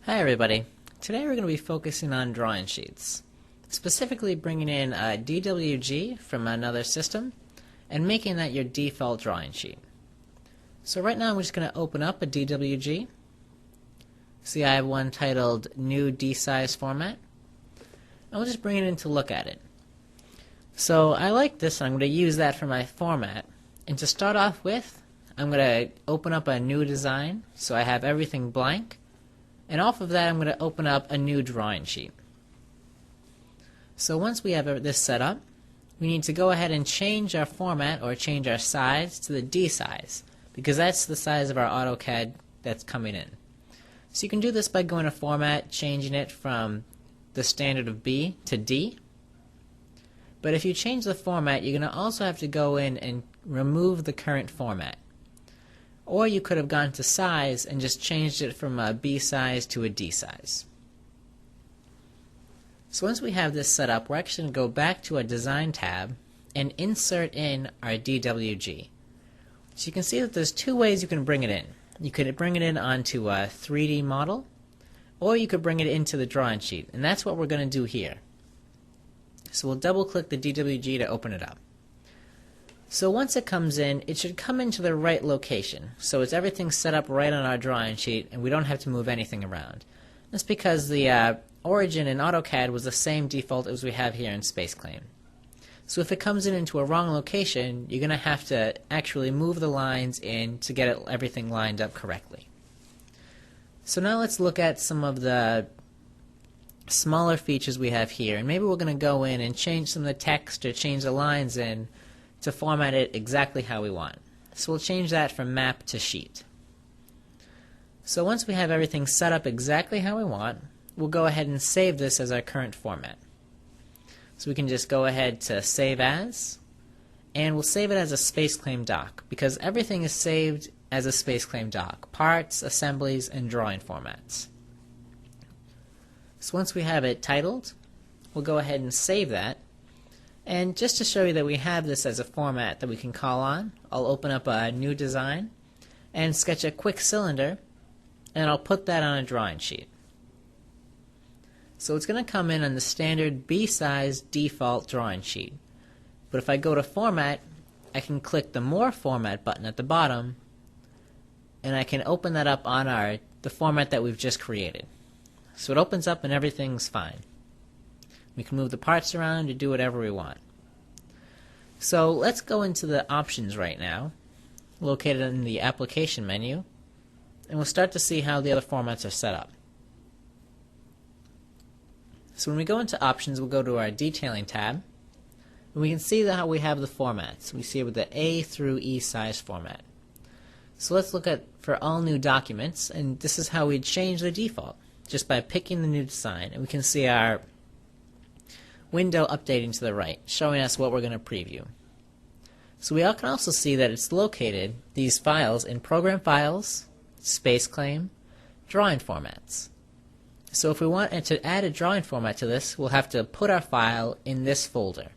Hi everybody. Today we're going to be focusing on drawing sheets, specifically bringing in a DWG from another system and making that your default drawing sheet. So right now I'm just going to open up a DWG. See, I have one titled New D-Size Format, and we'll just bring it in to look at it. So I like this, and I'm going to use that for my format. And to start off with, I'm going to open up a new design, so I have everything blank. And off of that, I'm going to open up a new drawing sheet. So once we have this set up, we need to go ahead and change our format or change our size to the D size, because that's the size of our AutoCAD that's coming in. So you can do this by going to Format, changing it from the standard of B to D. But if you change the format, you're going to also have to go in and remove the current format. Or you could have gone to size and just changed it from a B size to a D size. So once we have this set up, we're actually going to go back to our Design tab and insert in our DWG. So you can see that there's two ways you can bring it in. You could bring it in onto a 3D model, or you could bring it into the drawing sheet, and that's what we're going to do here. So we'll double click the DWG to open it up. So once it comes in, it should come into the right location. So it's everything set up right on our drawing sheet, and we don't have to move anything around. That's because the origin in AutoCAD was the same default as we have here in SpaceClaim. So if it comes in into a wrong location, you're going to have to actually move the lines in to get everything lined up correctly. So now let's look at some of the smaller features we have here, and maybe we're going to go in and change some of the text or change the lines in to format it exactly how we want. So we'll change that from map to sheet. So once we have everything set up exactly how we want, we'll go ahead and save this as our current format. So we can just go ahead to Save As, and we'll save it as a SpaceClaim doc, because everything is saved as a SpaceClaim doc: parts, assemblies, and drawing formats. So once we have it titled, we'll go ahead and save that. And just to show you that we have this as a format that we can call on, I'll open up a new design and sketch a quick cylinder, and I'll put that on a drawing sheet. So it's going to come in on the standard B-size default drawing sheet. But if I go to Format, I can click the More Format button at the bottom, and I can open that up on the format that we've just created. So it opens up and everything's fine. We can move the parts around to do whatever we want. So let's go into the options right now, located in the Application menu, and we'll start to see how the other formats are set up. So when we go into Options, we'll go to our Detailing tab, and we can see how we have the formats. We see it with the A through E size format. So let's look at for all new documents, and this is how we change the default, just by picking the new design, and we can see our window updating to the right, showing us what we're going to preview. So we can also see that it's located, these files, in Program Files, SpaceClaim, Drawing Formats. So if we want to add a drawing format to this, we'll have to put our file in this folder.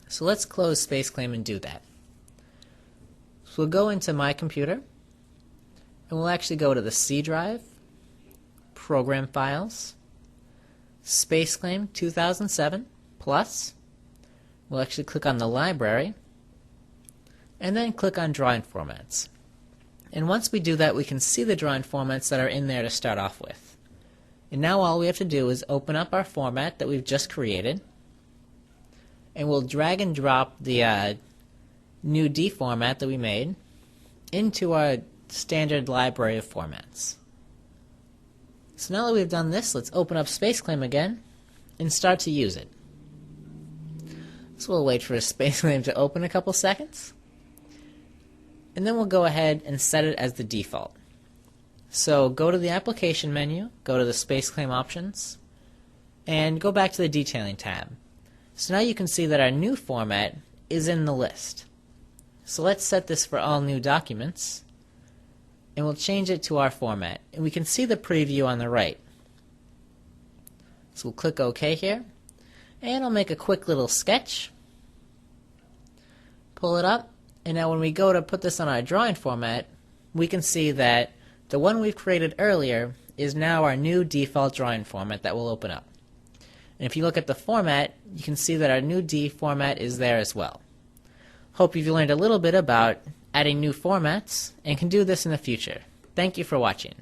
So let's close SpaceClaim and do that. So we'll go into My Computer, and we'll actually go to the C drive, Program Files, SpaceClaim 2007 Plus. We'll actually click on the library, and then click on Drawing Formats. And once we do that, we can see the drawing formats that are in there to start off with. And now all we have to do is open up our format that we've just created, and we'll drag and drop the new D format that we made into our standard library of formats. So now that we've done this, let's open up SpaceClaim again and start to use it. So we'll wait for SpaceClaim to open a couple seconds, and then we'll go ahead and set it as the default. So go to the Application menu, go to the SpaceClaim options, and go back to the Detailing tab. So now you can see that our new format is in the list. So let's set this for all new documents, and we'll change it to our format. And we can see the preview on the right. So we'll click OK here, and I'll make a quick little sketch, pull it up, and now when we go to put this on our drawing format, we can see that the one we've created earlier is now our new default drawing format that will open up. And if you look at the format, you can see that our new D format is there as well. Hope you've learned a little bit about adding new formats and can do this in the future. Thank you for watching.